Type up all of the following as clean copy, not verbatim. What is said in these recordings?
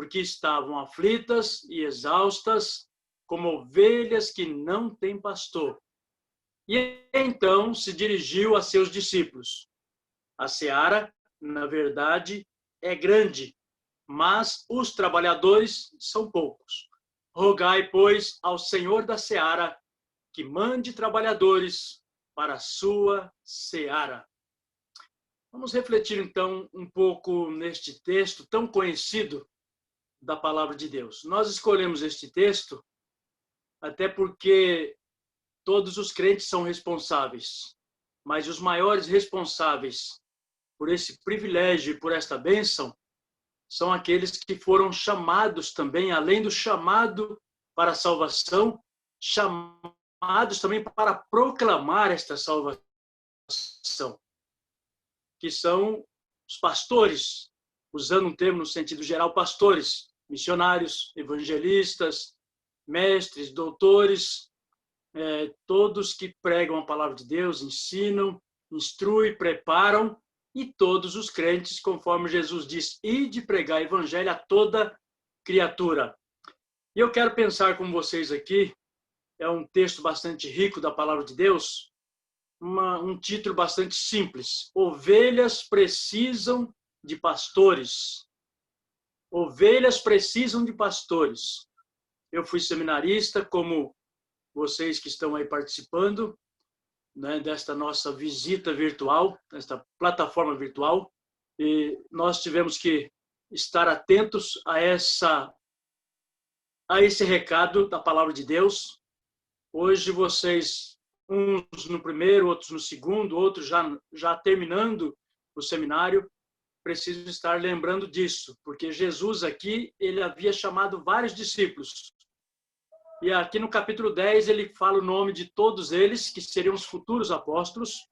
porque estavam aflitas e exaustas, como ovelhas que não têm pastor. E então se dirigiu a seus discípulos. A seara, na verdade, é grande, mas os trabalhadores são poucos. Rogai, pois, ao Senhor da seara que mande trabalhadores para a sua seara. Vamos refletir, então, um pouco neste texto tão conhecido da palavra de Deus. Nós escolhemos este texto até porque todos os crentes são responsáveis, mas os maiores responsáveis por esse privilégio e por esta bênção são aqueles que foram chamados também, além do chamado para a salvação, chamados também para proclamar esta salvação, que são os pastores, usando um termo no sentido geral, pastores, missionários, evangelistas, mestres, doutores, todos que pregam a palavra de Deus, ensinam, instruem, preparam, e todos os crentes, conforme Jesus diz, ide pregar evangelho a toda criatura. E eu quero pensar com vocês aqui, é um texto bastante rico da palavra de Deus, um título bastante simples. Ovelhas precisam de pastores. Ovelhas precisam de pastores. Eu fui seminarista, como vocês que estão aí participando, né, desta nossa visita virtual, desta plataforma virtual, e nós tivemos que estar atentos a esse recado da palavra de Deus. Hoje vocês, uns no primeiro, outros no segundo, outros já terminando o seminário, precisam estar lembrando disso, porque Jesus aqui, ele havia chamado vários discípulos. E aqui no capítulo 10, ele fala o nome de todos eles, que seriam os futuros apóstolos,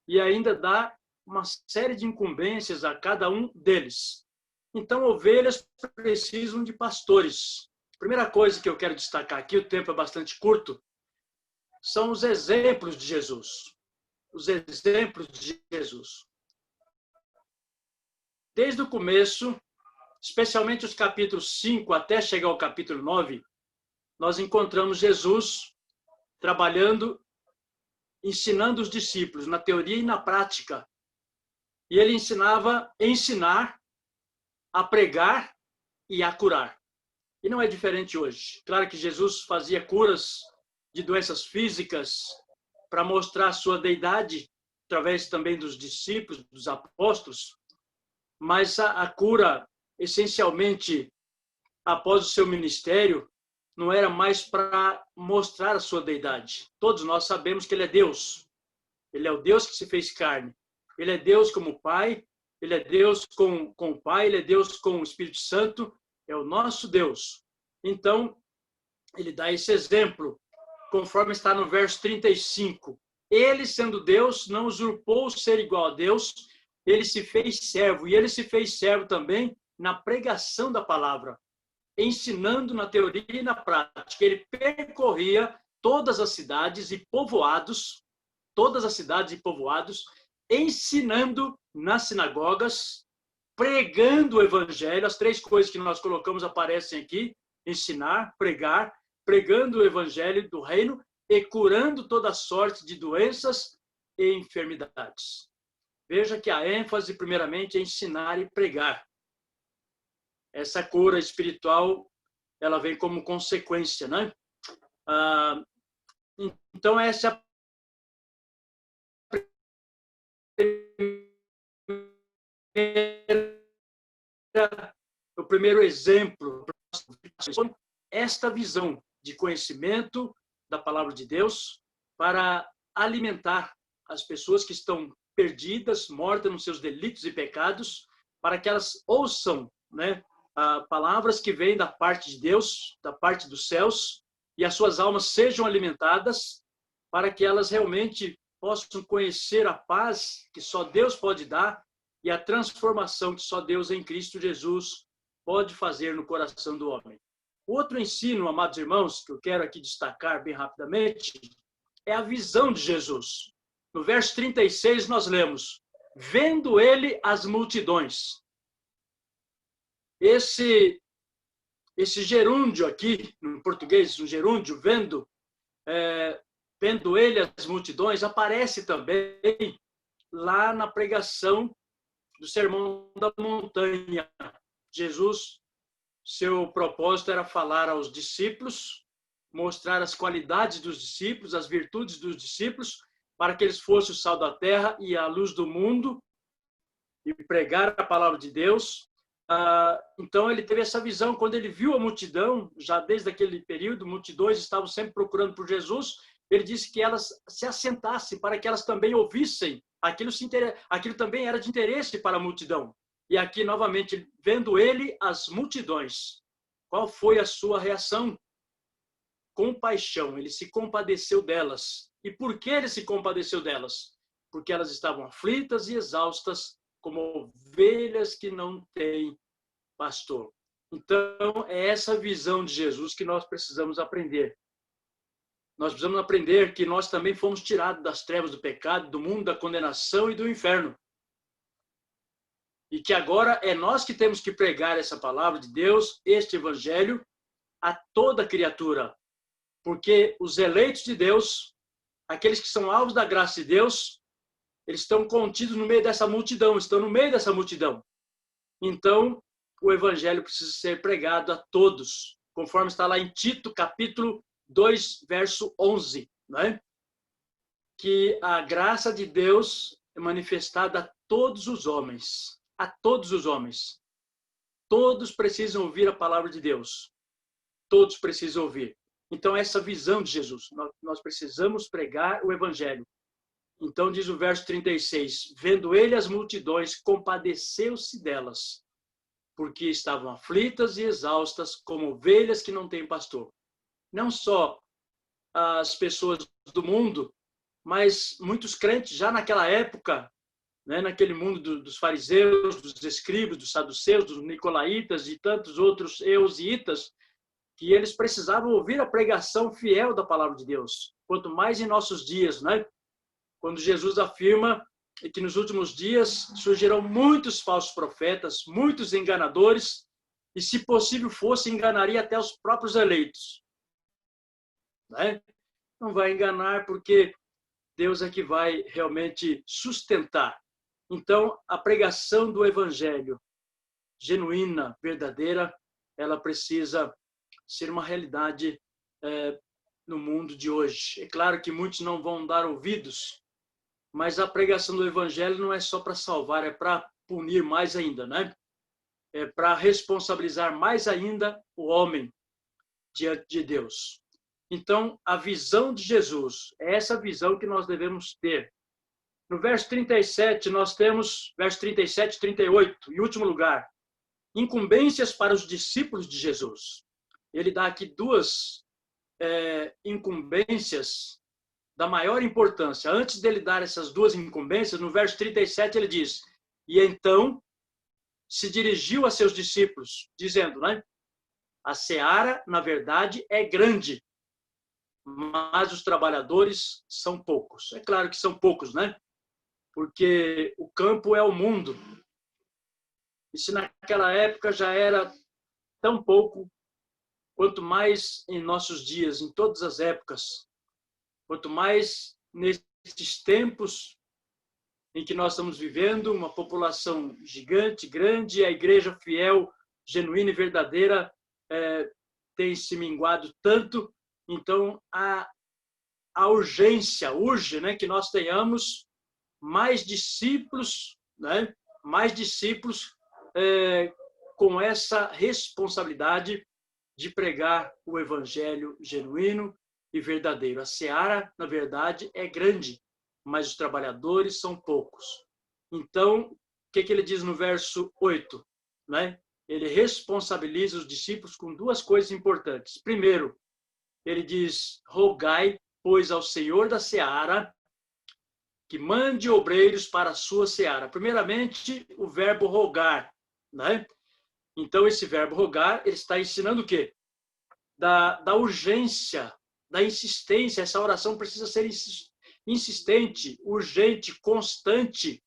e ainda dá uma série de incumbências a cada um deles. Então, ovelhas precisam de pastores. Primeira coisa que eu quero destacar aqui, o tempo é bastante curto, são os exemplos de Jesus. Os exemplos de Jesus. Desde o começo, especialmente os capítulos 5 até chegar ao capítulo 9, nós encontramos Jesus trabalhando, ensinando os discípulos na teoria e na prática. E ele ensinava a ensinar, a pregar e a curar. E não é diferente hoje. Claro que Jesus fazia curas de doenças físicas para mostrar a sua deidade, através também dos discípulos, dos apóstolos, mas a cura, essencialmente, após o seu ministério, não era mais para mostrar a sua deidade. Todos nós sabemos que ele é Deus. Ele é o Deus que se fez carne. Ele é Deus como Pai, ele é Deus com o Pai, ele é Deus com o Espírito Santo, é o nosso Deus. Então, ele dá esse exemplo, conforme está no verso 35. Ele, sendo Deus, não usurpou ser igual a Deus, ele se fez servo, e ele se fez servo também na pregação da palavra, ensinando na teoria e na prática. Ele percorria todas as cidades e povoados, ensinando nas sinagogas, pregando o evangelho. As três coisas que nós colocamos aparecem aqui: ensinar, pregar, pregando o evangelho do reino e curando toda sorte de doenças e enfermidades. Veja que a ênfase, primeiramente, é ensinar e pregar. Essa cura espiritual, ela vem como consequência, né? Então, essa é o primeiro exemplo. Esta visão de conhecimento da palavra de Deus para alimentar as pessoas que estão perdidas, mortas nos seus delitos e pecados, para que elas ouçam, né, palavras que vêm da parte de Deus, da parte dos céus, e as suas almas sejam alimentadas para que elas realmente possam conhecer a paz que só Deus pode dar e a transformação que só Deus em Cristo Jesus pode fazer no coração do homem. Outro ensino, amados irmãos, que eu quero aqui destacar bem rapidamente, é a visão de Jesus. No verso 36 nós lemos: vendo ele as multidões. Esse esse gerúndio aqui, no português, um gerúndio, vendo ele as multidões, aparece também lá na pregação do Sermão da Montanha. Jesus, seu propósito era falar aos discípulos, mostrar as qualidades dos discípulos, as virtudes dos discípulos, para que eles fossem o sal da terra e a luz do mundo, e pregar a palavra de Deus. Então ele teve essa visão quando ele viu a multidão, já desde aquele período, multidões estavam sempre procurando por Jesus. Ele disse que elas se assentassem para que elas também ouvissem. Aquilo também era de interesse para a multidão. E aqui, novamente, vendo ele as multidões, qual foi a sua reação? Compaixão. Ele se compadeceu delas. E por que ele se compadeceu delas? Porque elas estavam aflitas e exaustas, como ovelhas que não têm pastor. Então, é essa visão de Jesus que nós precisamos aprender. Nós precisamos aprender que nós também fomos tirados das trevas do pecado, do mundo da condenação e do inferno. E que agora é nós que temos que pregar essa palavra de Deus, este evangelho, a toda criatura. Porque os eleitos de Deus, aqueles que são alvos da graça de Deus, eles estão contidos no meio dessa multidão, estão no meio dessa multidão. Então, o evangelho precisa ser pregado a todos, conforme está lá em Tito, capítulo 2, verso 11, né? Que a graça de Deus é manifestada a todos os homens. A todos os homens. Todos precisam ouvir a palavra de Deus. Todos precisam ouvir. Então, essa visão de Jesus, nós precisamos pregar o evangelho. Então, diz o verso 36, vendo ele as multidões, compadeceu-se delas, porque estavam aflitas e exaustas, como ovelhas que não têm pastor. Não só as pessoas do mundo, mas muitos crentes já naquela época, né, naquele mundo dos fariseus, dos escribas, dos saduceus, dos nicolaítas e tantos outros eus e itas, que eles precisavam ouvir a pregação fiel da palavra de Deus. Quanto mais em nossos dias, né? Quando Jesus afirma que nos últimos dias surgirão muitos falsos profetas, muitos enganadores, e se possível fosse, enganaria até os próprios eleitos. Né? Não vai enganar porque Deus é que vai realmente sustentar. Então, a pregação do evangelho genuína, verdadeira, ela precisa ser uma realidade no mundo de hoje. É claro que muitos não vão dar ouvidos, mas a pregação do evangelho não é só para salvar, é para punir mais ainda, né? É para responsabilizar mais ainda o homem diante de Deus. Então, a visão de Jesus, é essa visão que nós devemos ter. No verso 37, nós temos, verso 37 e 38, em último lugar, incumbências para os discípulos de Jesus. Ele dá aqui duas incumbências da maior importância. Antes dele dar essas duas incumbências, no verso 37 ele diz, e então se dirigiu a seus discípulos, dizendo, né, a seara, na verdade, é grande, mas os trabalhadores são poucos. É claro que são poucos, né? Porque o campo é o mundo. E se naquela época já era tão pouco, quanto mais em nossos dias, em todas as épocas, quanto mais nesses tempos em que nós estamos vivendo, uma população gigante, grande, a igreja fiel, genuína e verdadeira tem se minguado tanto. Então, a urgência, urge, né, que nós tenhamos mais discípulos, né, mais discípulos com essa responsabilidade de pregar o evangelho genuíno e verdadeiro. A seara, na verdade, é grande, mas os trabalhadores são poucos. Então, o que ele diz no verso 8? Né? Ele responsabiliza os discípulos com duas coisas importantes. Primeiro, ele diz, rogai, pois, ao Senhor da seara, que mande obreiros para a sua seara. Primeiramente, o verbo rogar. Né? Então, esse verbo rogar, ele está ensinando o quê? Da urgência, da insistência. Essa oração precisa ser insistente, urgente, constante.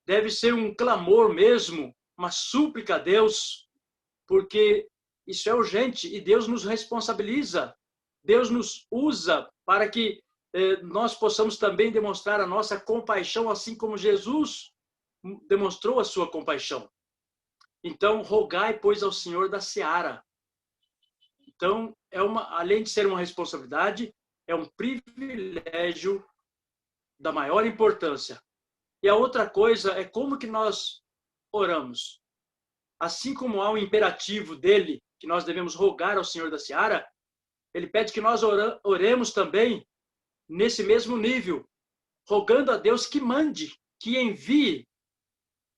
Deve ser um clamor mesmo, uma súplica a Deus, porque Isso é urgente e Deus nos responsabiliza. Deus nos usa para que nós possamos também demonstrar a nossa compaixão, assim como Jesus demonstrou a sua compaixão. Então, rogai, pois, ao Senhor da seara. Então, além de ser uma responsabilidade, é um privilégio da maior importância. E a outra coisa é como que nós oramos. Assim como há um imperativo dele, que nós devemos rogar ao Senhor da seara, ele pede que nós oremos também nesse mesmo nível, rogando a Deus que mande, que envie,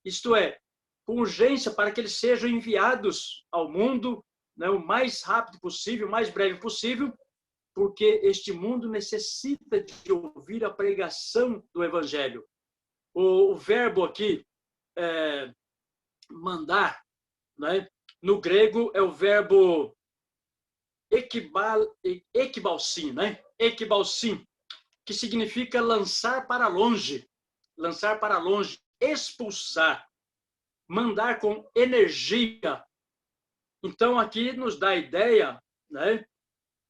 isto é, com urgência, para que eles sejam enviados ao mundo, né, o mais rápido possível, o mais breve possível, porque este mundo necessita de ouvir a pregação do Evangelho. O verbo aqui, mandar, né, no grego é o verbo ekibalsin, né? Ekibalsin, que significa lançar para longe, expulsar, mandar com energia. Então, aqui nos dá a ideia, né,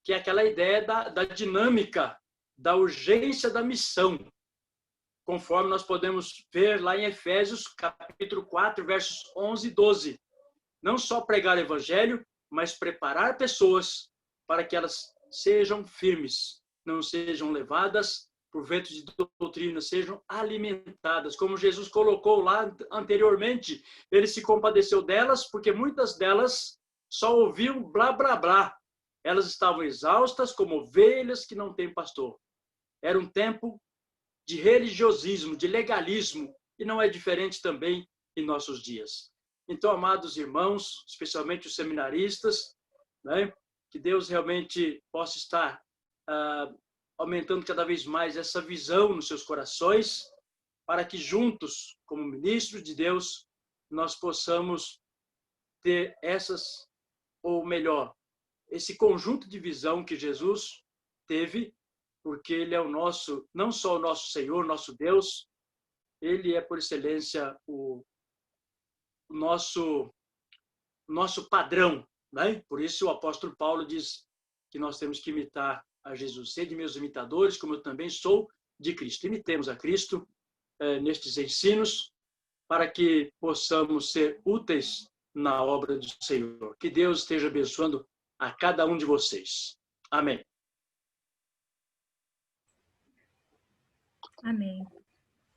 que é aquela ideia da dinâmica, da urgência da missão, conforme nós podemos ver lá em Efésios, capítulo 4, versos 11 e 12. Não só pregar o evangelho, mas preparar pessoas para que elas sejam firmes, não sejam levadas por ventos de doutrina, sejam alimentadas. Como Jesus colocou lá anteriormente, ele se compadeceu delas, porque muitas delas só ouviam blá, blá, blá. Elas estavam exaustas como ovelhas que não têm pastor. Era um tempo de religiosismo, de legalismo, e não é diferente também em nossos dias. Então, amados irmãos, especialmente os seminaristas, né, que Deus realmente possa estar aumentando cada vez mais essa visão nos seus corações, para que juntos, como ministros de Deus, nós possamos ter essas, ou melhor, esse conjunto de visão que Jesus teve, porque ele é o nosso, não só o nosso Senhor, nosso Deus, ele é por excelência o nosso padrão, né? Por isso o apóstolo Paulo diz que nós temos que imitar a Jesus. Sede meus imitadores, como eu também sou de Cristo. Imitemos a Cristo nestes ensinos, para que possamos ser úteis na obra do Senhor. Que Deus esteja abençoando a cada um de vocês. Amém. Amém.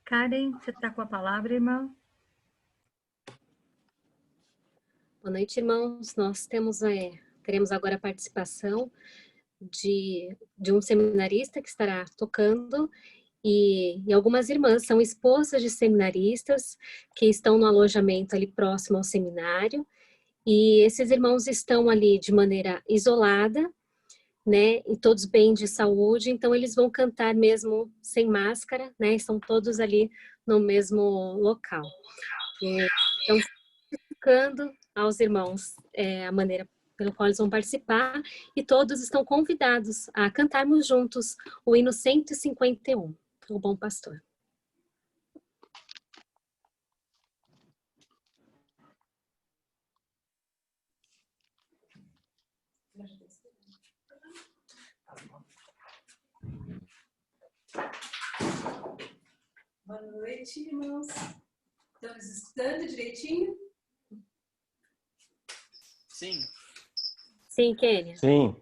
Karen, você está com a palavra, irmã? Boa noite, irmãos. Nós teremos agora a participação de um seminarista que estará tocando, e algumas irmãs são esposas de seminaristas que estão no alojamento ali próximo ao seminário, e esses irmãos estão ali de maneira isolada, né, e todos bem de saúde, então eles vão cantar mesmo sem máscara, né, estão todos ali no mesmo local. Então, explicando aos irmãos a maneira pela qual eles vão participar, e todos estão convidados a cantarmos juntos o hino 151, o Bom Pastor. Boa noite, irmãos. Estamos escutando direitinho? Sim. Sim, Kênia? Sim.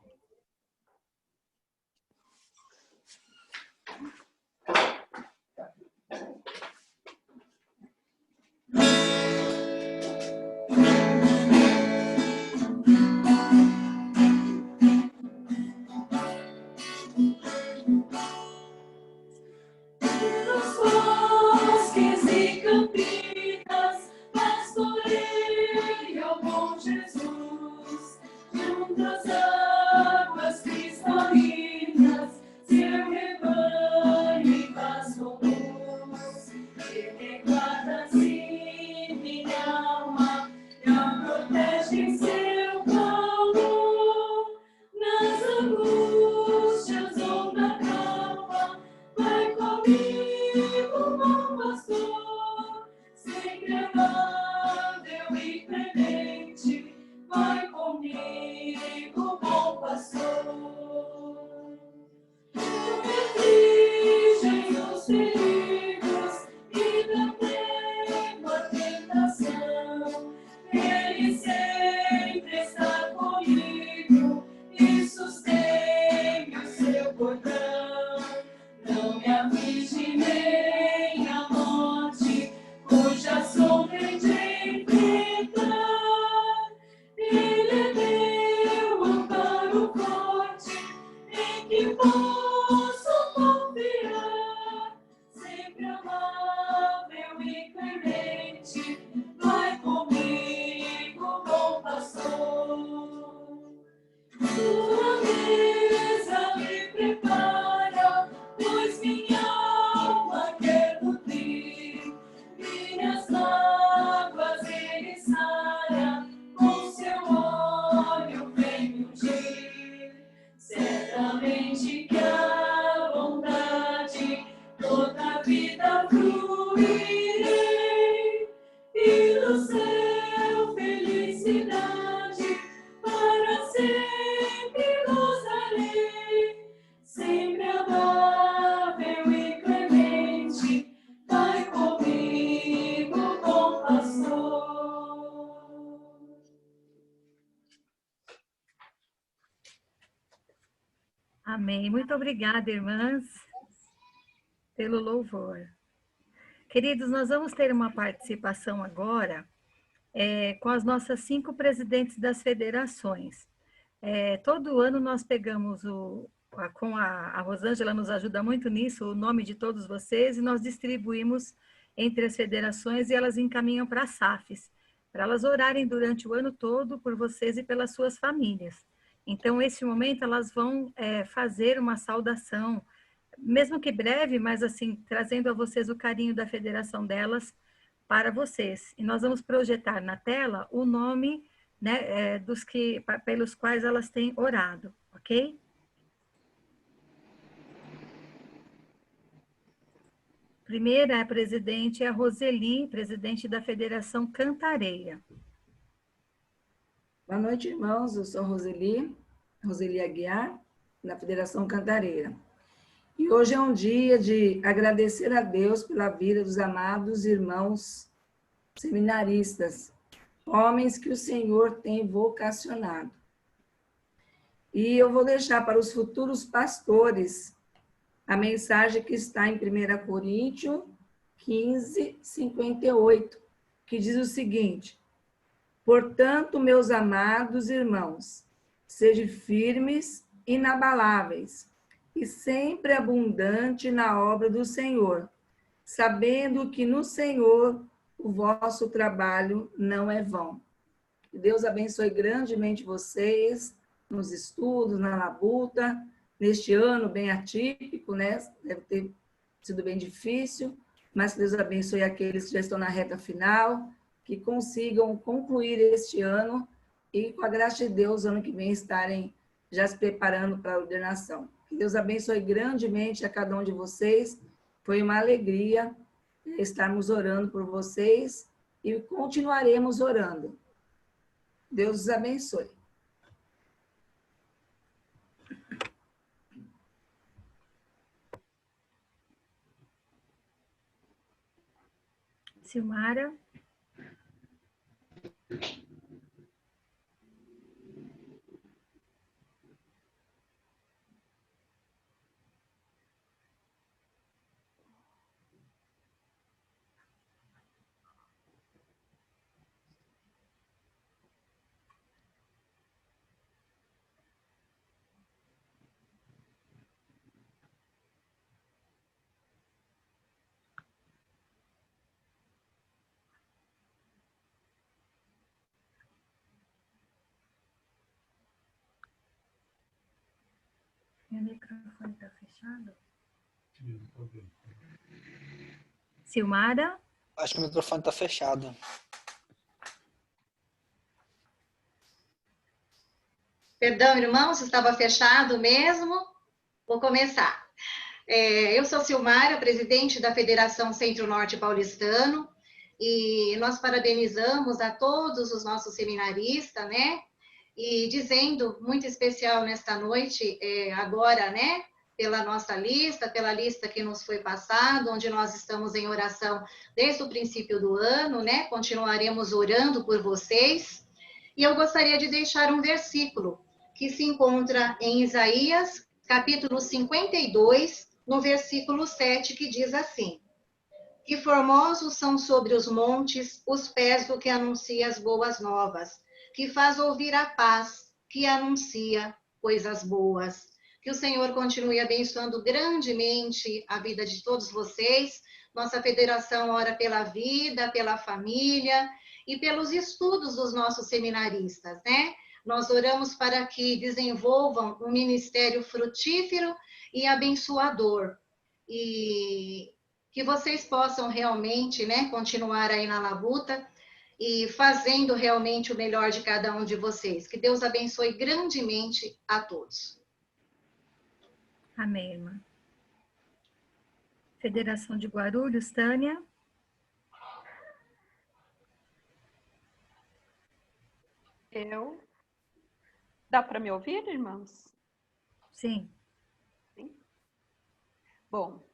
Amém. Muito obrigada, irmãs, pelo louvor. Queridos, nós vamos ter uma participação agora com as nossas 5 presidentes das federações. Todo ano nós pegamos a Rosângela nos ajuda muito nisso, o nome de todos vocês, e nós distribuímos entre as federações e elas encaminham para as SAFs, para elas orarem durante o ano todo por vocês e pelas suas famílias. Então, nesse momento, elas vão fazer uma saudação, mesmo que breve, mas assim, trazendo a vocês o carinho da federação delas para vocês. E nós vamos projetar na tela o nome, né, pelos quais elas têm orado, ok? Primeira a presidente é a Roseli, presidente da Federação Cantareira. Boa noite, irmãos. Eu sou Roseli Aguiar, da Federação Cantareira. E hoje é um dia de agradecer a Deus pela vida dos amados irmãos seminaristas, homens que o Senhor tem vocacionado. E eu vou deixar para os futuros pastores a mensagem que está em 1 Coríntios 15, 58, que diz o seguinte: portanto, meus amados irmãos, sejam firmes, inabaláveis e sempre abundante na obra do Senhor, sabendo que no Senhor o vosso trabalho não é vão. Que Deus abençoe grandemente vocês nos estudos, na labuta, neste ano bem atípico, né? Deve ter sido bem difícil, mas que Deus abençoe aqueles que já estão na reta final, que consigam concluir este ano e, com a graça de Deus, ano que vem estarem já se preparando para a ordenação. Que Deus abençoe grandemente a cada um de vocês. Foi uma alegria estarmos orando por vocês e continuaremos orando. Deus os abençoe. Silmara. Meu microfone está fechado? Silmara? Acho que o microfone está fechado. Perdão, irmãos, estava fechado mesmo. Vou começar. Eu sou Silmara, presidente da Federação Centro-Norte Paulistano, e nós parabenizamos a todos os nossos seminaristas, né? E dizendo, muito especial nesta noite, agora, né? Pela nossa lista, pela lista que nos foi passada, onde nós estamos em oração desde o princípio do ano, né? Continuaremos orando por vocês. E eu gostaria de deixar um versículo que se encontra em Isaías, capítulo 52, no versículo 7, que diz assim: que formosos são sobre os montes os pés do que anuncia as boas novas, que faz ouvir a paz, que anuncia coisas boas. Que o Senhor continue abençoando grandemente a vida de todos vocês. Nossa federação ora pela vida, pela família e pelos estudos dos nossos seminaristas, né? Nós oramos para que desenvolvam um ministério frutífero e abençoador. E que vocês possam realmente, né, continuar aí na labuta e fazendo realmente o melhor de cada um de vocês. Que Deus abençoe grandemente a todos. Amém, irmã. Federação de Guarulhos, Tânia. Dá para me ouvir, irmãos? Sim. Sim. Bom,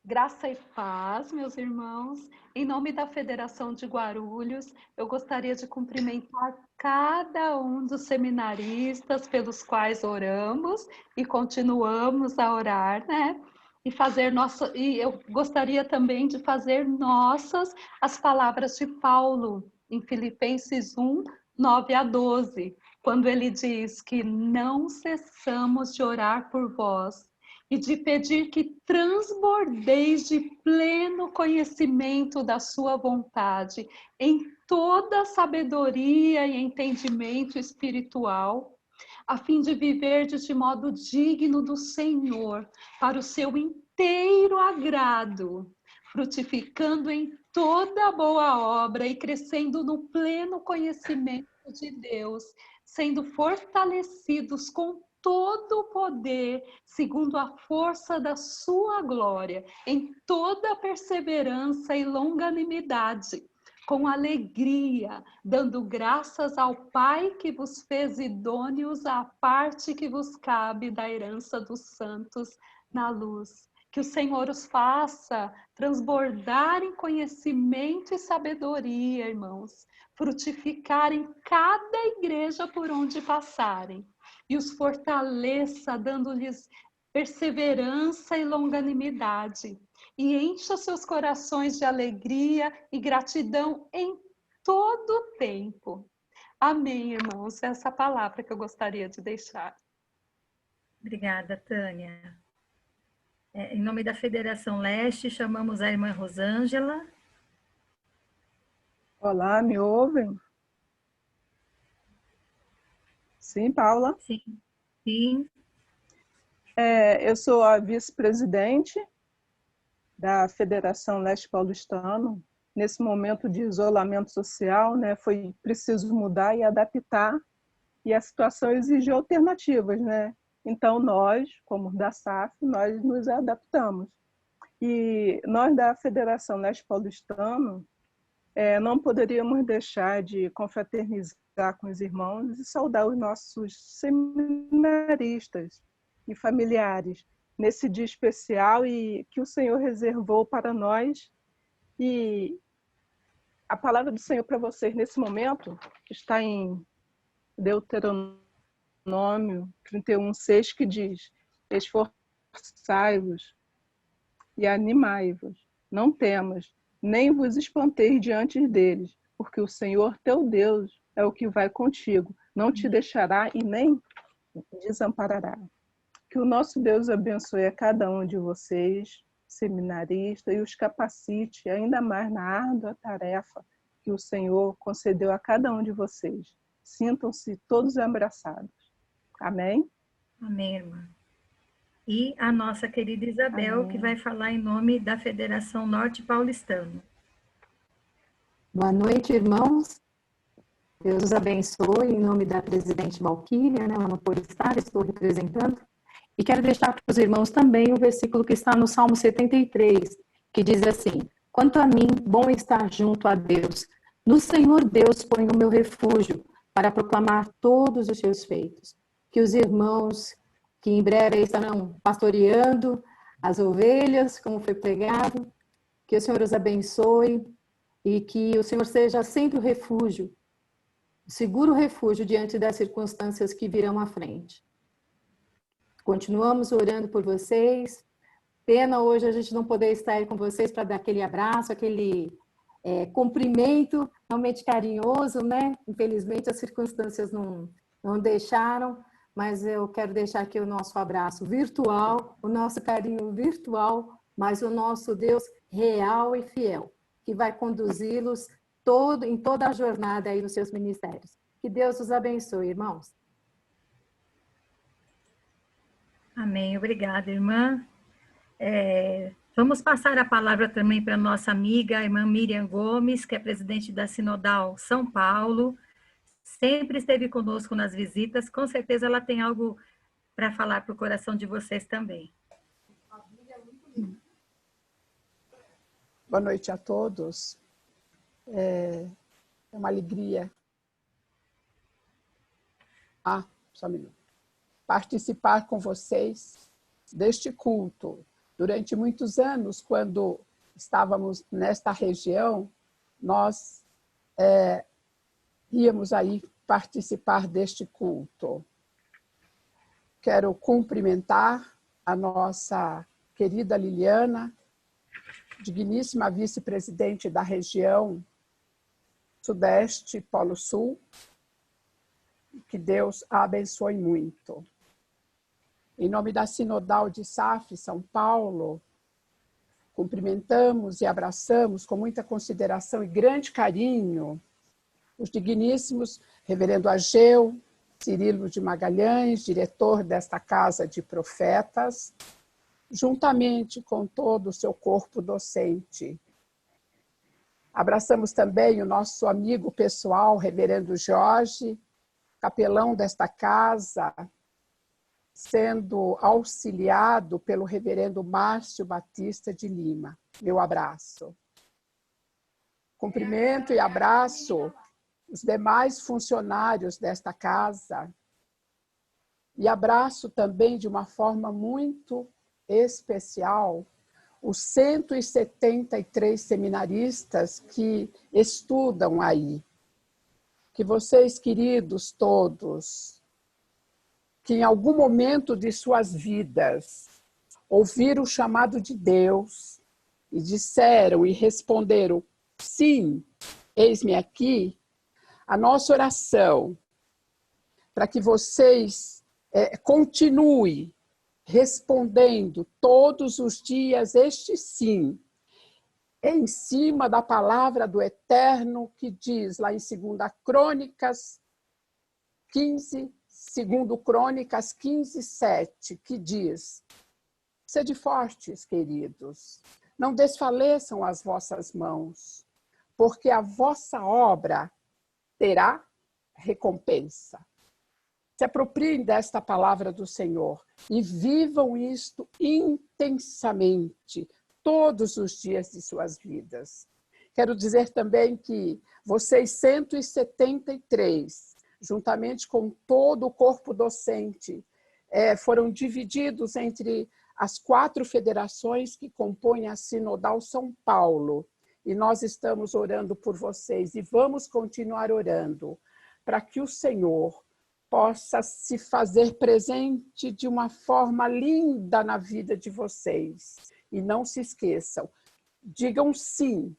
Graça e paz, meus irmãos. Em nome da Federação de Guarulhos, eu gostaria de cumprimentar cada um dos seminaristas pelos quais oramos e continuamos a orar, né? E eu gostaria também de fazer nossas as palavras de Paulo em Filipenses 1, 9 a 12, quando ele diz que não cessamos de orar por vós e de pedir que transbordeis de pleno conhecimento da sua vontade, em toda sabedoria e entendimento espiritual, a fim de viverdes de modo digno do Senhor, para o seu inteiro agrado, frutificando em toda boa obra e crescendo no pleno conhecimento de Deus, sendo fortalecidos com todo o poder, segundo a força da sua glória, em toda perseverança e longanimidade, com alegria, dando graças ao Pai que vos fez idôneos à parte que vos cabe da herança dos santos na luz. Que o Senhor os faça transbordar em conhecimento e sabedoria, irmãos, frutificar em cada igreja por onde passarem, e os fortaleça, dando-lhes perseverança e longanimidade, e encha seus corações de alegria e gratidão em todo o tempo. Amém, irmãos. Essa é a palavra que eu gostaria de deixar. Obrigada, Tânia. Em nome da Federação Leste, chamamos a irmã Rosângela. Olá, me ouvem? Sim, Paula? Sim. Sim. Eu sou a vice-presidente da Federação Leste Paulistano. Nesse momento de isolamento social, né, foi preciso mudar e adaptar, e a situação exigiu alternativas, né? Então, nós, como da SAF, nós nos adaptamos. E nós, da Federação Leste Paulistano, não poderíamos deixar de confraternizar com os irmãos e saudar os nossos seminaristas e familiares nesse dia especial e que o Senhor reservou para nós. E a palavra do Senhor para vocês nesse momento está em Deuteronômio 31:6, que diz: esforçai-vos e animai-vos, não temas, nem vos espanteis diante deles, porque o Senhor teu Deus é o que vai contigo, não te deixará e nem desamparará. Que o nosso Deus abençoe a cada um de vocês, seminaristas, e os capacite ainda mais na árdua tarefa que o Senhor concedeu a cada um de vocês. Sintam-se todos abraçados. Amém? Amém, irmã. E a nossa querida Isabel, Amém. que vai falar em nome da Federação Norte Paulistano. Boa noite, irmãos. Deus os abençoe. Em nome da presidente Valquíria, né, ela não pôde estar, estou representando. E quero deixar para os irmãos também o versículo que está no Salmo 73, que diz assim: quanto a mim, bom estar junto a Deus. No Senhor Deus ponho o meu refúgio, para proclamar todos os seus feitos. Que os irmãos que em breve estarão pastoreando as ovelhas, como foi pregado, que o Senhor os abençoe e que o Senhor seja sempre o refúgio, o seguro refúgio diante das circunstâncias que virão à frente. Continuamos orando por vocês. Pena hoje a gente não poder estar aí com vocês para dar aquele abraço, aquele cumprimento realmente carinhoso, né? Infelizmente as circunstâncias não deixaram, mas eu quero deixar aqui o nosso abraço virtual, o nosso carinho virtual, mas o nosso Deus real e fiel, que vai conduzi-los em toda a jornada aí nos seus ministérios. Que Deus os abençoe, irmãos. Amém. Obrigada, irmã. Vamos passar a palavra também para a nossa amiga, a irmã Miriam Gomes, que é presidente da Sinodal São Paulo. Sempre esteve conosco nas visitas. Com certeza ela tem algo para falar para o coração de vocês também. Boa noite a todos. É uma alegria só um minuto. Participar com vocês deste culto Durante muitos anos, quando estávamos nesta região, nós íamos aí participar deste culto. Quero cumprimentar a nossa querida Liliana, digníssima vice-presidente da região Sudeste, Polo Sul. Que Deus a abençoe muito. Em nome da Sinodal de SAF, São Paulo, cumprimentamos e abraçamos com muita consideração e grande carinho os digníssimos Reverendo Ageu Cirilo de Magalhães, diretor desta Casa de Profetas, juntamente com todo o seu corpo docente. Abraçamos também o nosso amigo pessoal, Reverendo Jorge, capelão desta casa, sendo auxiliado pelo Reverendo Márcio Batista de Lima. Meu abraço. Cumprimento e abraço os demais funcionários desta casa e abraço também de uma forma muito especial os 173 seminaristas que estudam aí. Que vocês, queridos todos, que em algum momento de suas vidas ouviram o chamado de Deus e disseram e responderam, sim, eis-me aqui, a nossa oração para que vocês continuem respondendo todos os dias este sim, em cima da palavra do Eterno que diz lá em 2 Crônicas 15, 2 Crônicas 15, 7, que diz, sede fortes, queridos, não desfaleçam as vossas mãos, porque a vossa obra terá recompensa. Se apropriem desta palavra do Senhor e vivam isto intensamente, todos os dias de suas vidas. Quero dizer também que vocês 173, juntamente com todo o corpo docente, foram divididos entre as 4 federações que compõem a Sinodal São Paulo. E nós estamos orando por vocês e vamos continuar orando para que o Senhor possa se fazer presente de uma forma linda na vida de vocês. E não se esqueçam, digam sim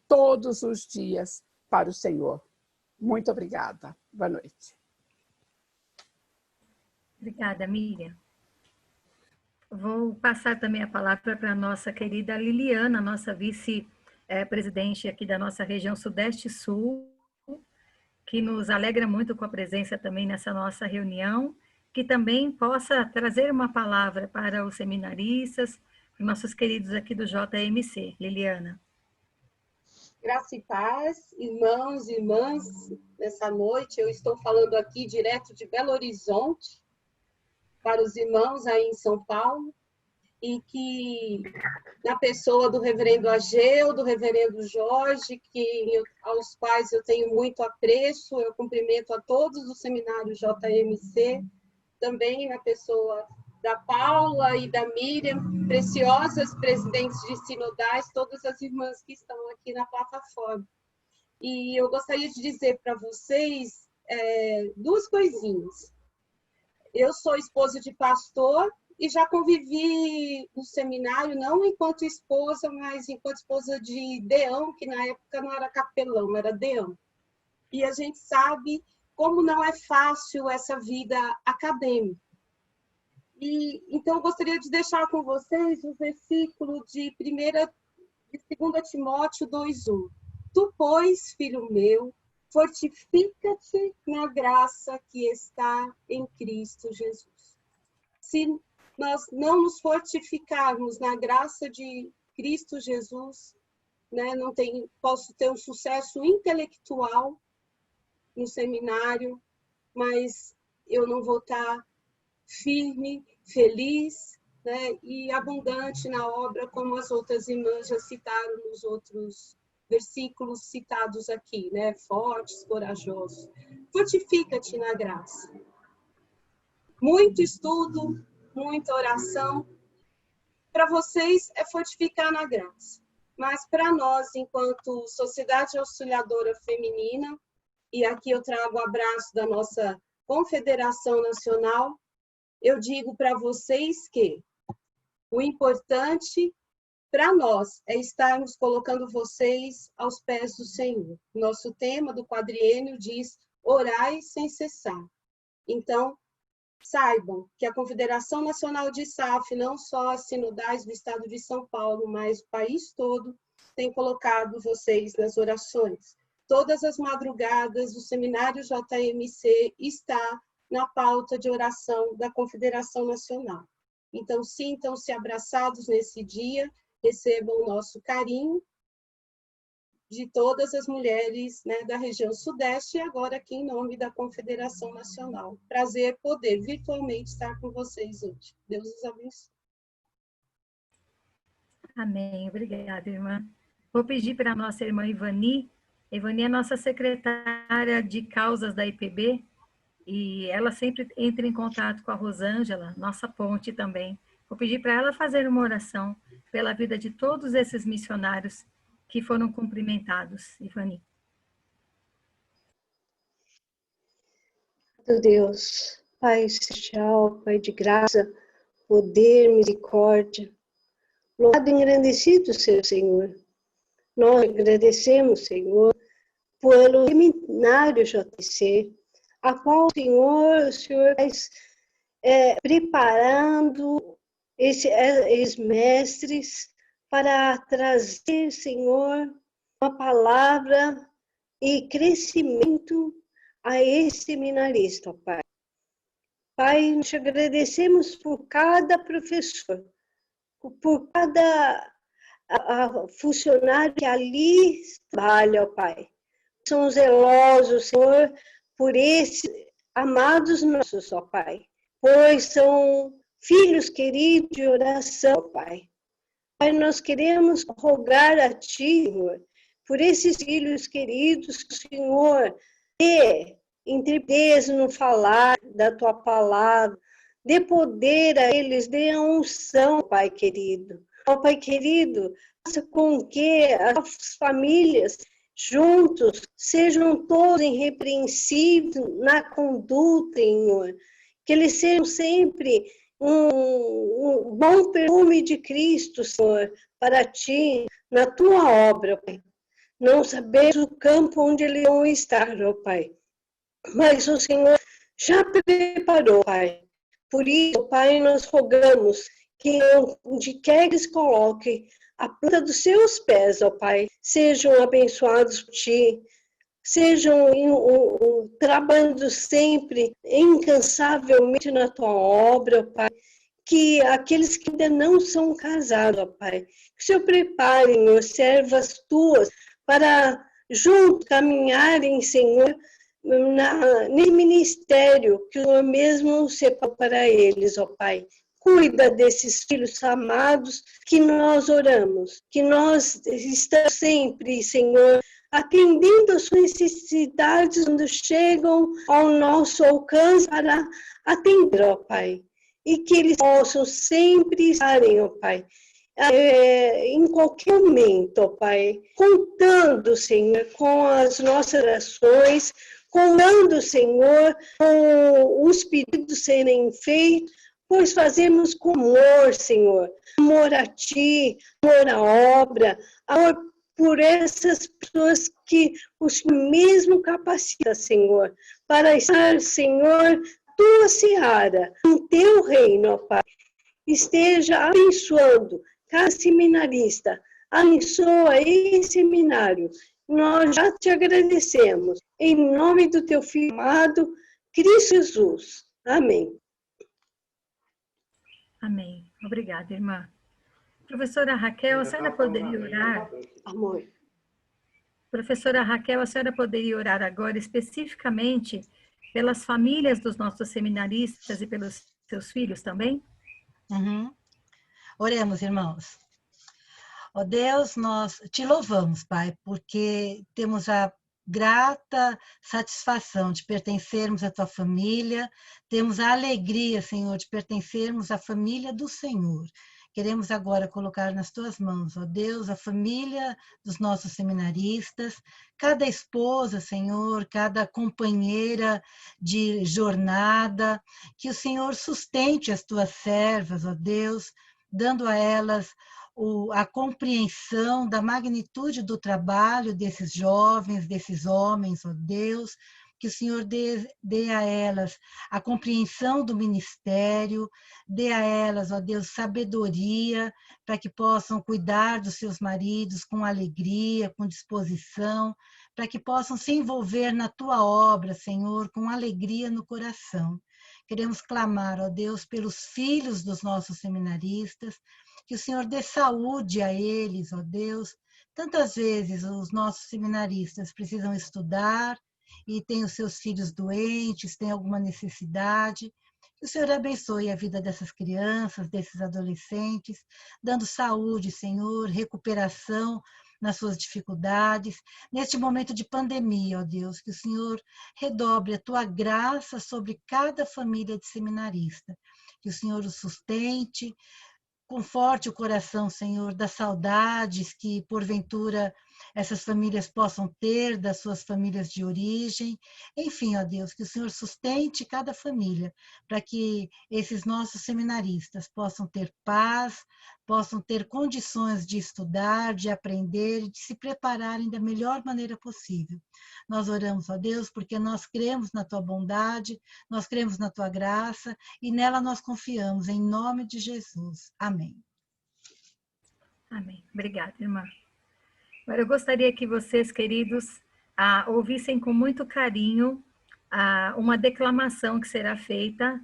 todos os dias para o Senhor. Muito obrigada. Boa noite. Obrigada, Miriam. Vou passar também a palavra para a nossa querida Liliana, nossa vice-presidente aqui da nossa região Sudeste e Sul, que nos alegra muito com a presença também nessa nossa reunião, que também possa trazer uma palavra para os seminaristas, nossos queridos aqui do JMC. Liliana. Graça e paz, irmãos e irmãs, nessa noite eu estou falando aqui direto de Belo Horizonte, para os irmãos aí em São Paulo, e que na pessoa do reverendo Ageu, do reverendo Jorge, aos quais eu tenho muito apreço, eu cumprimento a todos do seminário JMC, também na pessoa da Paula e da Miriam, preciosas presidentes de sinodais, todas as irmãs que estão aqui na plataforma. E eu gostaria de dizer para vocês 2 coisinhas. Eu sou esposa de pastor e já convivi no seminário, não enquanto esposa, mas enquanto esposa de deão, que na época não era capelão, era deão. E a gente sabe como não é fácil essa vida acadêmica. E, então, eu gostaria de deixar com vocês o versículo de 2 Timóteo 2:1. Tu, pois, filho meu, fortifica-te na graça que está em Cristo Jesus. Se nós não nos fortificarmos na graça de Cristo Jesus, né, posso ter um sucesso intelectual no seminário, mas eu não vou estar firme, feliz, né, e abundante na obra, como as outras irmãs já citaram nos outros versículos citados aqui, né? Fortes, corajosos. Fortifica-te na graça. Muito estudo, muita oração, Para vocês é fortificar na graça. Mas para nós, enquanto Sociedade Auxiliadora Feminina, e aqui eu trago o abraço da nossa Confederação Nacional, eu digo para vocês que o importante para nós é estarmos colocando vocês aos pés do Senhor. Nosso tema do quadriênio diz: orai sem cessar. Então, saibam que a Confederação Nacional de SAF, não só as sinodais do estado de São Paulo, mas o país todo, tem colocado vocês nas orações. Todas as madrugadas, o Seminário JMC está na pauta de oração da Confederação Nacional. Então, sintam-se abraçados nesse dia, recebam o nosso carinho de todas as mulheres, né, da região Sudeste e agora aqui em nome da Confederação Nacional. Prazer poder virtualmente estar com vocês hoje. Deus os abençoe. Amém. Obrigada, irmã. Vou pedir para a nossa irmã Ivani. Ivani é nossa secretária de causas da IPB e ela sempre entra em contato com a Rosângela, nossa ponte também. Vou pedir para ela fazer uma oração pela vida de todos esses missionários que foram cumprimentados. Ivani. Meu Deus, Pai celestial, Pai de graça, poder, misericórdia, louvado e engrandecido seja o Senhor. Nós agradecemos, Senhor, pelo seminário JC, a qual o Senhor está preparando esses mestres para trazer, Senhor, uma palavra e crescimento a esse seminarista, Pai. Pai, nós te agradecemos por cada professor, por cada funcionário que ali trabalha, Pai. São zelosos, Senhor, por esses amados nossos, ó Pai, pois são filhos queridos de oração, Pai. Pai, nós queremos rogar a Ti, Senhor, por esses filhos queridos que o Senhor dê intrepidez no falar da Tua palavra, dê poder a eles, dê a unção, Pai querido. Ó Pai querido, faça com que as famílias juntos sejam todos irrepreensíveis na conduta, Senhor. Que eles sejam sempre um bom perfume de Cristo, Senhor, para Ti, na Tua obra, Pai. Não sabemos o campo onde eles vão estar, ó Pai. Mas o Senhor já preparou, Pai. Por isso, Pai, nós rogamos que onde quer que eles coloquem a planta dos seus pés, ó Pai, sejam abençoados por Ti, sejam trabalhando sempre incansavelmente na Tua obra, ó Pai, que aqueles que ainda não são casados, ó Pai, que o Senhor prepare, Senhor, servas Tuas, para juntos caminharem, Senhor, nesse ministério que o Senhor mesmo separou para eles, ó Pai. Cuida desses filhos amados que nós oramos, que nós estamos sempre, Senhor, atendendo as suas necessidades quando chegam ao nosso alcance para atender, ó Pai. E que eles possam sempre estarem, ó Pai, em qualquer momento, ó Pai, contando, Senhor, com as nossas orações, contando, Senhor, com os pedidos serem feitos, pois fazemos com amor, Senhor, amor a Ti, amor à obra, amor por essas pessoas que o Senhor mesmo capacita, Senhor, para estar, Senhor, Tua seara, no Teu reino, ó Pai. Esteja abençoando cada seminarista, abençoa esse seminário. Nós já Te agradecemos, em nome do Teu Filho amado, Cristo Jesus. Amém. Amém. Obrigada, irmã. Professora Raquel, a senhora poderia orar? Amor. Professora Raquel, a senhora poderia orar agora especificamente pelas famílias dos nossos seminaristas e pelos seus filhos também? Oremos, irmãos. Ó Deus, nós Te louvamos, Pai, porque temos a grata satisfação de pertencermos à Tua família, temos a alegria, Senhor, de pertencermos à família do Senhor. Queremos agora colocar nas tuas mãos, ó Deus, a família dos nossos seminaristas, cada esposa, Senhor, cada companheira de jornada, que o Senhor sustente as tuas servas, ó Deus, dando a elas a compreensão da magnitude do trabalho desses jovens, desses homens, ó Deus, que o Senhor dê a elas a compreensão do ministério, dê a elas, ó Deus, sabedoria, para que possam cuidar dos seus maridos com alegria, com disposição, para que possam se envolver na tua obra, Senhor, com alegria no coração. Queremos clamar, ó Deus, pelos filhos dos nossos seminaristas, que o Senhor dê saúde a eles, ó Deus. Tantas vezes os nossos seminaristas precisam estudar e têm os seus filhos doentes, têm alguma necessidade. Que o Senhor abençoe a vida dessas crianças, desses adolescentes, dando saúde, Senhor, recuperação nas suas dificuldades. Neste momento de pandemia, ó Deus, que o Senhor redobre a tua graça sobre cada família de seminarista. Que o Senhor os sustente, conforte o coração, Senhor, das saudades que, porventura, essas famílias possam ter das suas famílias de origem. Enfim, ó Deus, que o Senhor sustente cada família, para que esses nossos seminaristas possam ter paz, possam ter condições de estudar, de aprender e de se prepararem da melhor maneira possível. Nós oramos, ó Deus, porque nós cremos na tua bondade, nós cremos na tua graça e nela nós confiamos, em nome de Jesus. Amém. Amém. Obrigada, irmã. Agora, eu gostaria que vocês, queridos, ouvissem com muito carinho uma declamação que será feita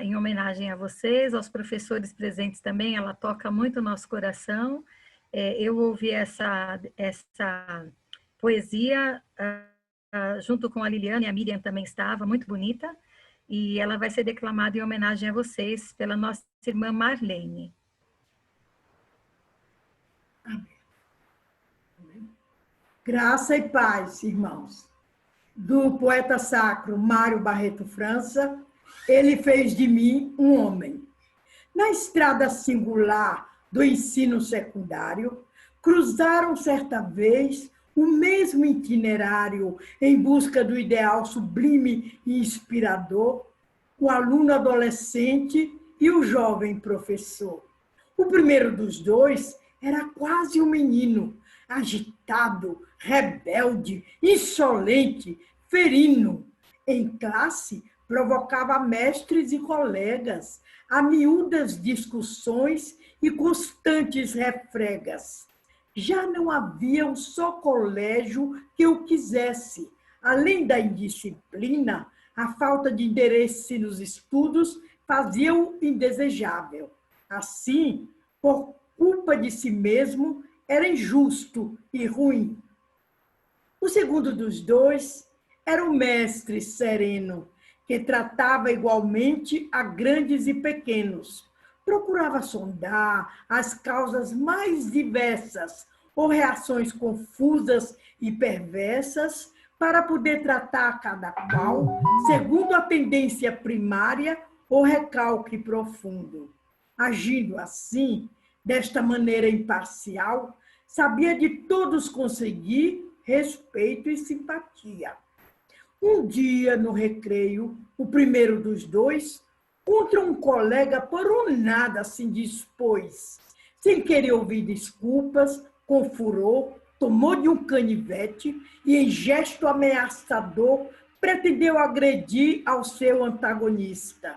em homenagem a vocês, aos professores presentes também. Ela toca muito o nosso coração. Eu ouvi essa poesia junto com a Liliana, e a Miriam também estava, muito bonita, e ela vai ser declamada em homenagem a vocês pela nossa irmã Marlene. Graça e paz, irmãos. Do poeta sacro Mário Barreto França, ele fez de mim um homem. Na estrada singular do ensino secundário, cruzaram certa vez o mesmo itinerário em busca do ideal sublime e inspirador, o aluno adolescente e o jovem professor. O primeiro dos dois era quase um menino, agitado, rebelde, insolente, ferino. Em classe, provocava mestres e colegas a miúdas discussões e constantes refregas. Já não havia um só colégio que o quisesse. Além da indisciplina, a falta de interesse nos estudos fazia-o indesejável. Assim, por culpa de si mesmo, era injusto e ruim. O segundo dos dois era o mestre sereno, que tratava igualmente a grandes e pequenos. Procurava sondar as causas mais diversas ou reações confusas e perversas para poder tratar cada qual segundo a tendência primária ou recalque profundo. Agindo assim, desta maneira imparcial, sabia de todos conseguir respeito e simpatia. Um dia, no recreio, o primeiro dos dois, contra um colega por um nada se indispôs. Sem querer ouvir desculpas, com furor, tomou de um canivete e, em gesto ameaçador, pretendeu agredir ao seu antagonista.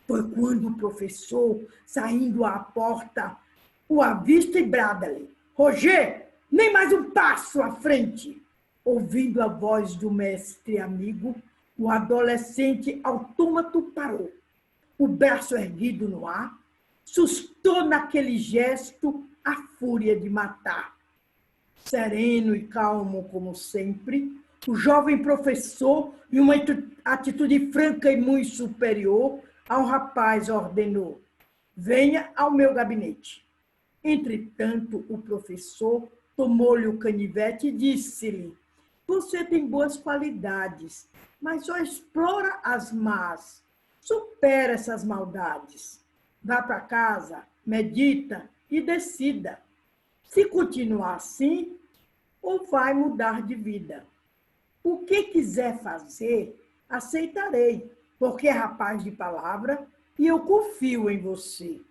Foi quando o professor, saindo à porta, o avista e brada-lhe: Roger, nem mais um passo à frente! Ouvindo a voz do mestre amigo, o adolescente autômato parou. O braço erguido no ar, sustou naquele gesto a fúria de matar. Sereno e calmo como sempre, o jovem professor, em uma atitude franca e muito superior, ao rapaz ordenou: venha ao meu gabinete. Entretanto, o professor tomou-lhe o canivete e disse-lhe: você tem boas qualidades, mas só explora as más. Supera essas maldades. Vá para casa, medita e decida se continuar assim ou vai mudar de vida. O que quiser fazer, aceitarei, porque é rapaz de palavra e eu confio em você.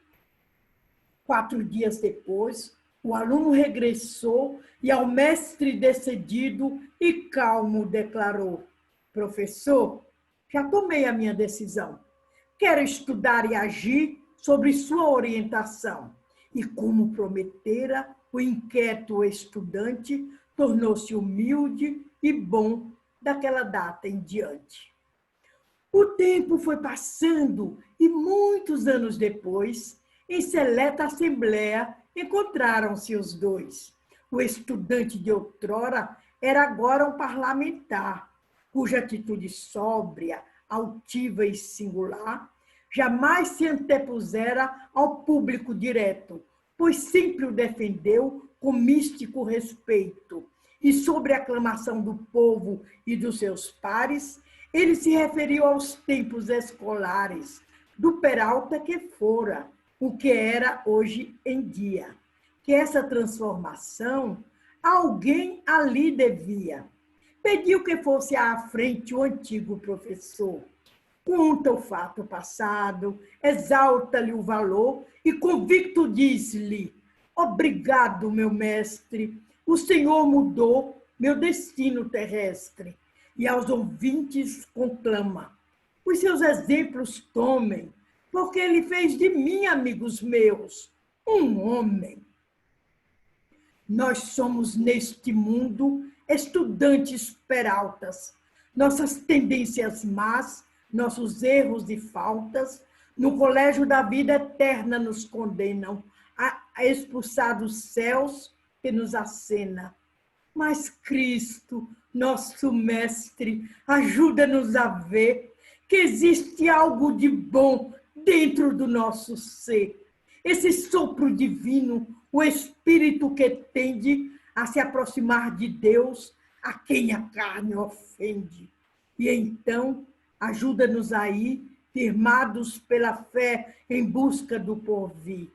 4 dias depois, o aluno regressou e ao mestre decidido e calmo declarou: professor, já tomei a minha decisão. Quero estudar e agir sobre sua orientação. E como prometera, o inquieto estudante tornou-se humilde e bom daquela data em diante. O tempo foi passando e muitos anos depois, em seleta assembleia, encontraram-se os dois. O estudante de outrora era agora um parlamentar, cuja atitude sóbria, altiva e singular jamais se antepusera ao público direto, pois sempre o defendeu com místico respeito. E sobre a aclamação do povo e dos seus pares, ele se referiu aos tempos escolares, do Peralta que fora, o que era hoje em dia. Que essa transformação alguém ali devia. Pediu que fosse à frente o antigo professor. Conta o fato passado, exalta-lhe o valor e convicto diz-lhe: obrigado, meu mestre, o Senhor mudou meu destino terrestre. E aos ouvintes conclama: os seus exemplos tomem, porque ele fez de mim, amigos meus, um homem. Nós somos neste mundo estudantes peraltas. Nossas tendências más, nossos erros e faltas, no colégio da vida eterna nos condenam a expulsar dos céus que nos acena. Mas Cristo, nosso mestre, ajuda-nos a ver que existe algo de bom dentro do nosso ser. Esse sopro divino, o Espírito que tende a se aproximar de Deus, a quem a carne ofende. E então, ajuda-nos aí, firmados pela fé em busca do porvir.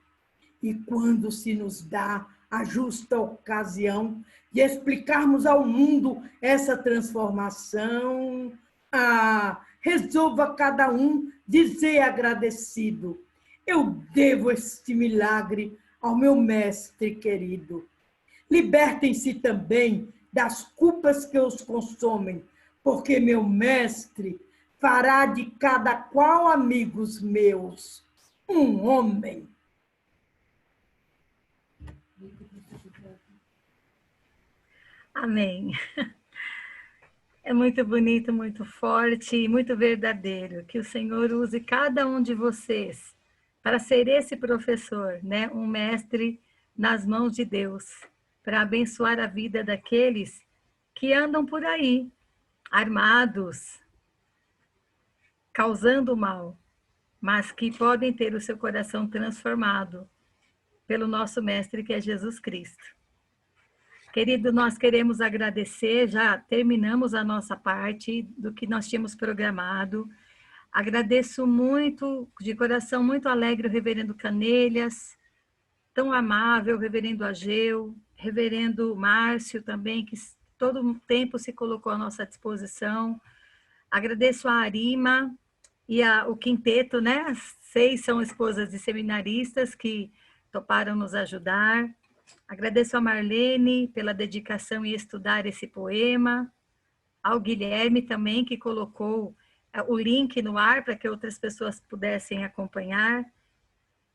E quando se nos dá a justa ocasião de explicarmos ao mundo essa transformação, resolva cada um dizer agradecido: eu devo este milagre ao meu mestre querido. Libertem-se também das culpas que os consomem, porque meu mestre fará de cada qual, amigos meus, um homem. Amém. É muito bonito, muito forte e muito verdadeiro. Que o Senhor use cada um de vocês para ser esse professor, né? Um mestre nas mãos de Deus, para abençoar a vida daqueles que andam por aí, armados, causando mal, mas que podem ter o seu coração transformado pelo nosso mestre, que é Jesus Cristo. Querido, nós queremos agradecer, já terminamos a nossa parte do que nós tínhamos programado. Agradeço muito, de coração muito alegre, o reverendo Canelhas, tão amável, o reverendo Ageu, reverendo Márcio também, que todo o tempo se colocou à nossa disposição. Agradeço a Arima e o quinteto, né? As 6 são esposas de seminaristas que toparam nos ajudar. Agradeço a Marlene pela dedicação em estudar esse poema, ao Guilherme também, que colocou o link no ar para que outras pessoas pudessem acompanhar.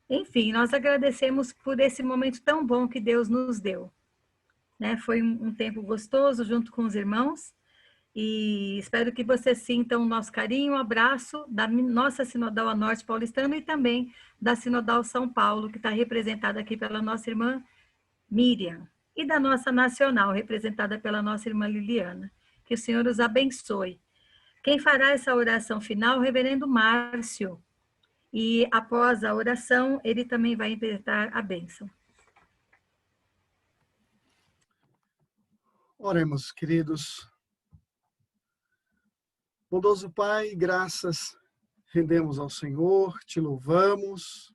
Enfim, nós agradecemos por esse momento tão bom que Deus nos deu, né? Foi um tempo gostoso junto com os irmãos e espero que vocês sintam o nosso carinho, um abraço da nossa Sinodal a Norte Paulistana e também da Sinodal São Paulo, que está representada aqui pela nossa irmã Miriam, e da nossa nacional, representada pela nossa irmã Liliana. Que o Senhor os abençoe. Quem fará essa oração final? O reverendo Márcio. E após a oração, ele também vai interpretar a bênção. Oremos, queridos. Bondoso Pai, graças rendemos ao Senhor, te louvamos,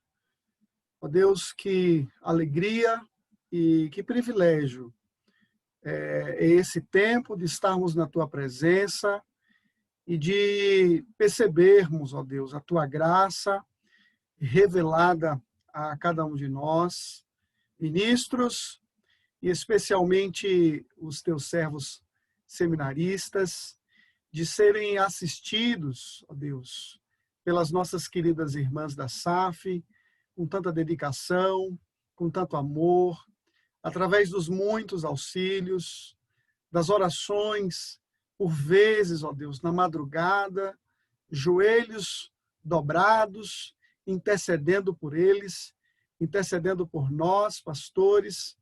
Ó Deus, que alegria e que privilégio é esse tempo de estarmos na Tua presença e de percebermos, ó Deus, a Tua graça revelada a cada um de nós, ministros, e especialmente os Teus servos seminaristas, de serem assistidos, ó Deus, pelas nossas queridas irmãs da SAF, com tanta dedicação, com tanto amor, através dos muitos auxílios, das orações, por vezes, ó Deus, na madrugada, joelhos dobrados, intercedendo por eles, intercedendo por nós, pastores,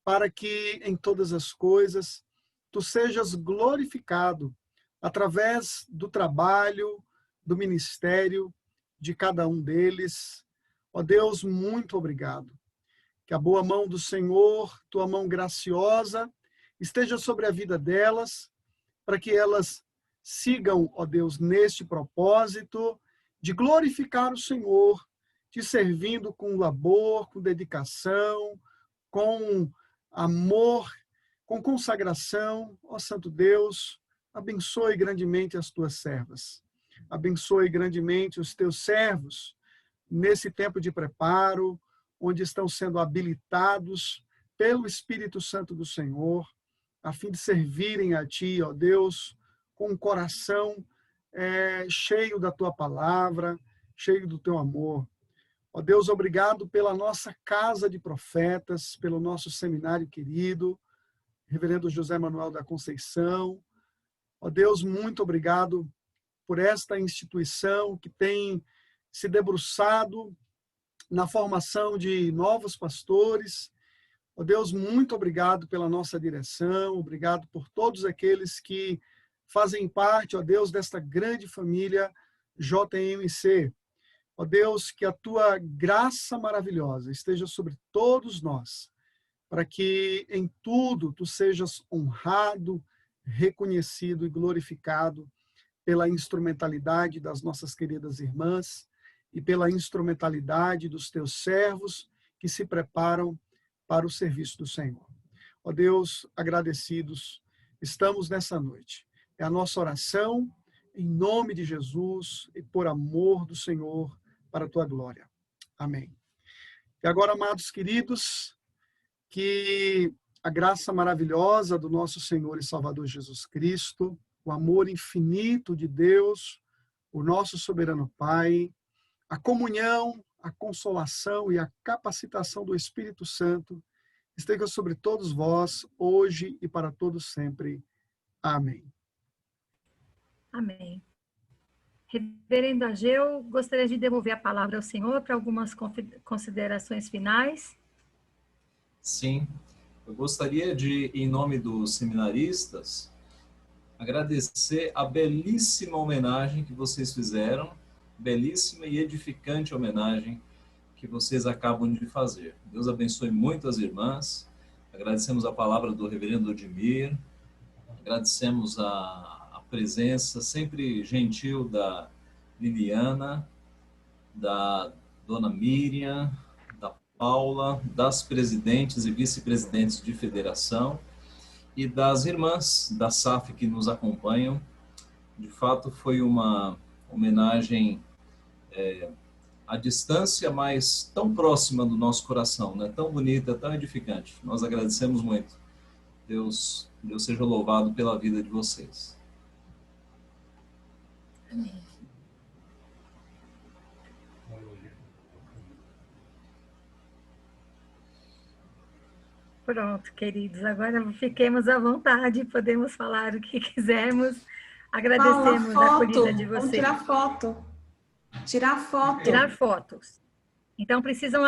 para que em todas as coisas Tu sejas glorificado através do trabalho, do ministério de cada um deles. Ó Deus, muito obrigado. Que a boa mão do Senhor, Tua mão graciosa, esteja sobre a vida delas, para que elas sigam, ó Deus, neste propósito de glorificar o Senhor, te servindo com labor, com dedicação, com amor, com consagração. Ó Santo Deus, abençoe grandemente as Tuas servas. Abençoe grandemente os Teus servos nesse tempo de preparo, onde estão sendo habilitados pelo Espírito Santo do Senhor, a fim de servirem a Ti, ó Deus, com um coração cheio da Tua palavra, cheio do Teu amor. Ó Deus, obrigado pela nossa casa de profetas, pelo nosso seminário querido, Reverendo José Manuel da Conceição. Ó Deus, muito obrigado por esta instituição que tem se debruçado na formação de novos pastores. Ó Deus, muito obrigado pela nossa direção, obrigado por todos aqueles que fazem parte, ó Deus, desta grande família JMC. Ó Deus, que a Tua graça maravilhosa esteja sobre todos nós, para que em tudo Tu sejas honrado, reconhecido e glorificado pela instrumentalidade das nossas queridas irmãs e pela instrumentalidade dos Teus servos que se preparam para o serviço do Senhor. Ó Deus, agradecidos estamos nessa noite. É a nossa oração, em nome de Jesus e por amor do Senhor, para a Tua glória. Amém. E agora, amados queridos, que a graça maravilhosa do nosso Senhor e Salvador Jesus Cristo, o amor infinito de Deus, o nosso soberano Pai, a comunhão, a consolação e a capacitação do Espírito Santo esteja sobre todos vós, hoje e para todos sempre. Amém. Amém. Reverendo Ageu, gostaria de devolver a palavra ao senhor para algumas considerações finais. Sim, eu gostaria de, em nome dos seminaristas, agradecer a belíssima homenagem que vocês fizeram, belíssima e edificante homenagem que vocês acabam de fazer. Deus abençoe muito as irmãs, agradecemos a palavra do reverendo Odimir, agradecemos a presença sempre gentil da Liliana, da dona Miriam, da Paula, das presidentes e vice-presidentes de federação e das irmãs da SAF que nos acompanham. De fato, foi uma homenagem à distância, mas tão próxima do nosso coração, né? Tão bonita, tão edificante. Nós agradecemos muito. Deus seja louvado pela vida de vocês. Amém. Pronto, queridos. Agora fiquemos à vontade, podemos falar o que quisermos. Agradecemos a acolhida de vocês. Vamos tirar foto. Tirar foto. Tirar fotos. Então, precisam